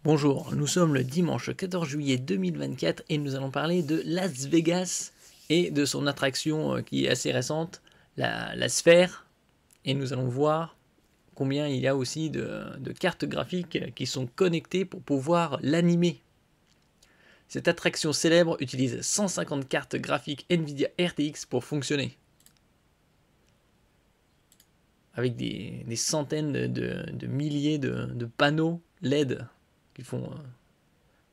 Bonjour, nous sommes le dimanche 14 juillet 2024 et nous allons parler de Las Vegas et de son attraction qui est assez récente, la sphère. Et nous allons voir combien il y a aussi de cartes graphiques qui sont connectées pour pouvoir l'animer. Cette attraction célèbre utilise 150 cartes graphiques Nvidia RTX pour fonctionner. Avec des centaines de milliers de panneaux LED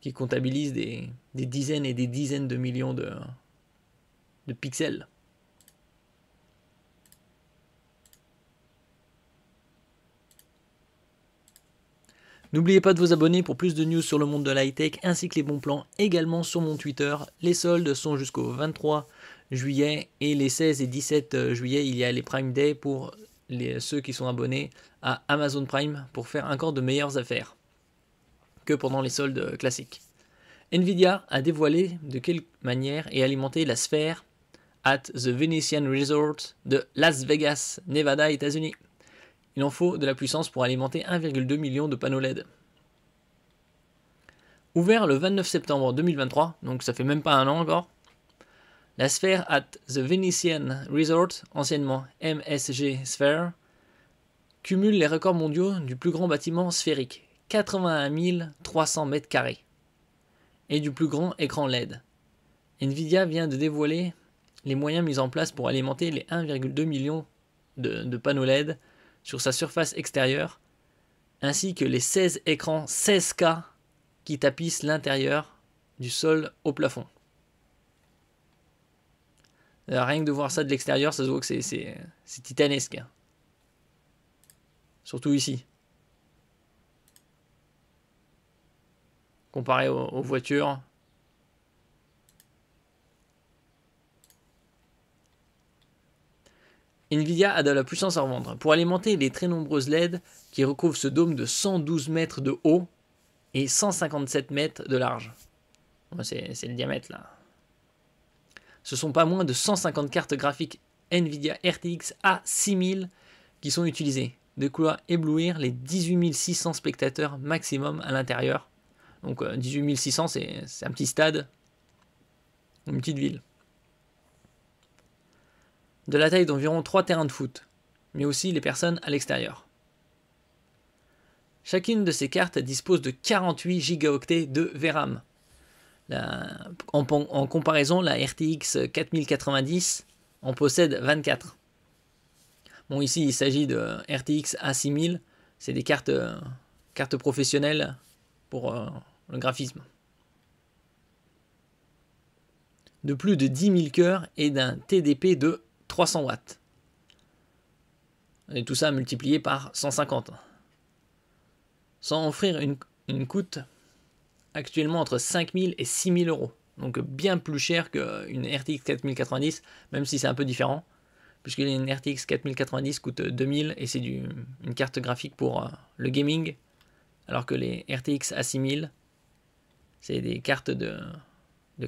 qui comptabilisent des dizaines et des dizaines de millions de pixels. N'oubliez pas de vous abonner pour plus de news sur le monde de l'high-tech ainsi que les bons plans également sur mon Twitter. Les soldes sont jusqu'au 23 juillet et les 16 et 17 juillet il y a les Prime Day pour ceux qui sont abonnés à Amazon Prime pour faire encore de meilleures affaires que pendant les soldes classiques. Nvidia a dévoilé de quelle manière est alimentée la sphère at the Venetian Resort de Las Vegas, Nevada, États-Unis. Il en faut de la puissance pour alimenter 1,2 million de panneaux LED. Ouvert le 29 septembre 2023, donc ça fait même pas un an encore, la sphère at the Venetian Resort, anciennement MSG Sphere, cumule les records mondiaux du plus grand bâtiment sphérique, 81 300 mètres carrés, et du plus grand écran LED. Nvidia vient de dévoiler les moyens mis en place pour alimenter les 1,2 million de panneaux LED sur sa surface extérieure, ainsi que les 16 écrans 16K qui tapissent l'intérieur du sol au plafond. Alors, rien que de voir ça de l'extérieur, ça se voit que c'est titanesque. Surtout ici. Comparé aux voitures. Nvidia a de la puissance à revendre. Pour alimenter les très nombreuses LED qui recouvrent ce dôme de 112 mètres de haut et 157 mètres de large. C'est le diamètre là. Ce sont pas moins de 150 cartes graphiques Nvidia RTX A6000 qui sont utilisées. De quoi éblouir les 18 600 spectateurs maximum à l'intérieur. Donc 18 600 c'est un petit stade, une petite ville. De la taille d'environ 3 terrains de foot, mais aussi les personnes à l'extérieur. Chacune de ces cartes dispose de 48 gigaoctets de VRAM. En comparaison, la RTX 4090 en possède 24. Bon, ici, il s'agit de RTX A6000, c'est des cartes professionnelles pour le graphisme. De plus de 10 000 cœurs et d'un TDP de 300 watts. Et tout ça multiplié par 150. Sans offrir une coûte actuellement entre 5 000 et 6 000 euros. Donc bien plus cher qu'une RTX 4090, même si c'est un peu différent. Puisque une RTX 4090 coûte 2 000 et c'est une carte graphique pour le gaming. Alors que les RTX A6000, c'est des cartes de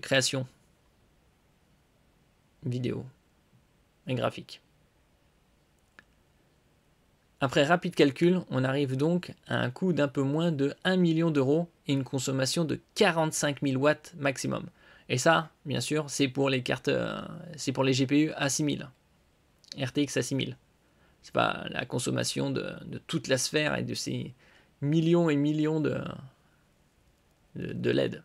création vidéo et graphique. Après rapide calcul, on arrive donc à un coût d'un peu moins de 1 million d'euros et une consommation de 45 000 watts maximum. Et ça, bien sûr, c'est pour les cartes, c'est pour les GPU A6000, RTX A6000. C'est pas la consommation de toute la sphère et de ces millions et millions de LED.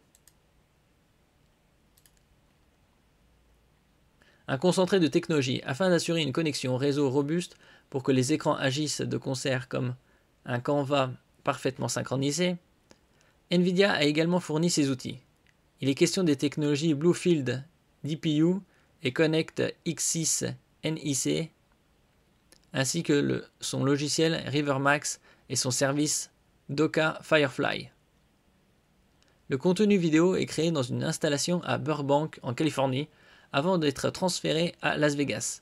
Un concentré de technologie afin d'assurer une connexion réseau robuste pour que les écrans agissent de concert comme un Canva parfaitement synchronisé. Nvidia a également fourni ses outils. Il est question des technologies Bluefield DPU et Connect X6 NIC, ainsi que son logiciel RiverMax et son service Doka Firefly. Le contenu vidéo est créé dans une installation à Burbank en Californie avant d'être transféré à Las Vegas.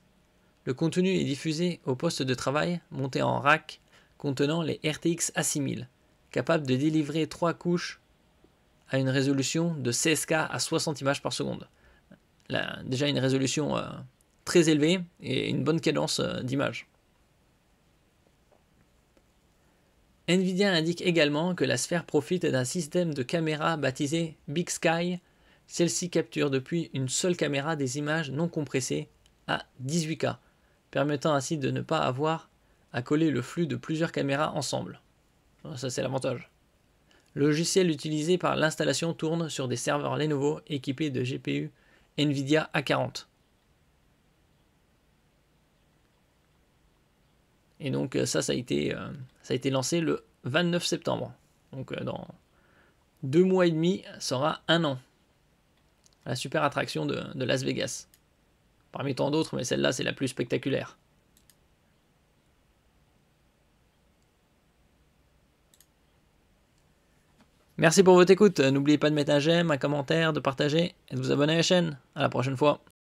Le contenu est diffusé au poste de travail monté en rack contenant les RTX A6000, capable de délivrer 3 couches à une résolution de 16K à 60 images par seconde. Là, déjà une résolution très élevée, et une bonne cadence d'image. Nvidia indique également que la sphère profite d'un système de caméra baptisé Big Sky. Celle-ci capture depuis une seule caméra des images non compressées à 18K, permettant ainsi de ne pas avoir à coller le flux de plusieurs caméras ensemble. Ça, c'est l'avantage. Le logiciel utilisé par l'installation tourne sur des serveurs Lenovo équipés de GPU Nvidia A40. Et donc ça a été lancé le 29 septembre. Donc dans 2 mois et demi, ça aura 1 an. La super attraction de Las Vegas. Parmi tant d'autres, mais celle-là, c'est la plus spectaculaire. Merci pour votre écoute. N'oubliez pas de mettre un j'aime, un commentaire, de partager et de vous abonner à la chaîne. À la prochaine fois.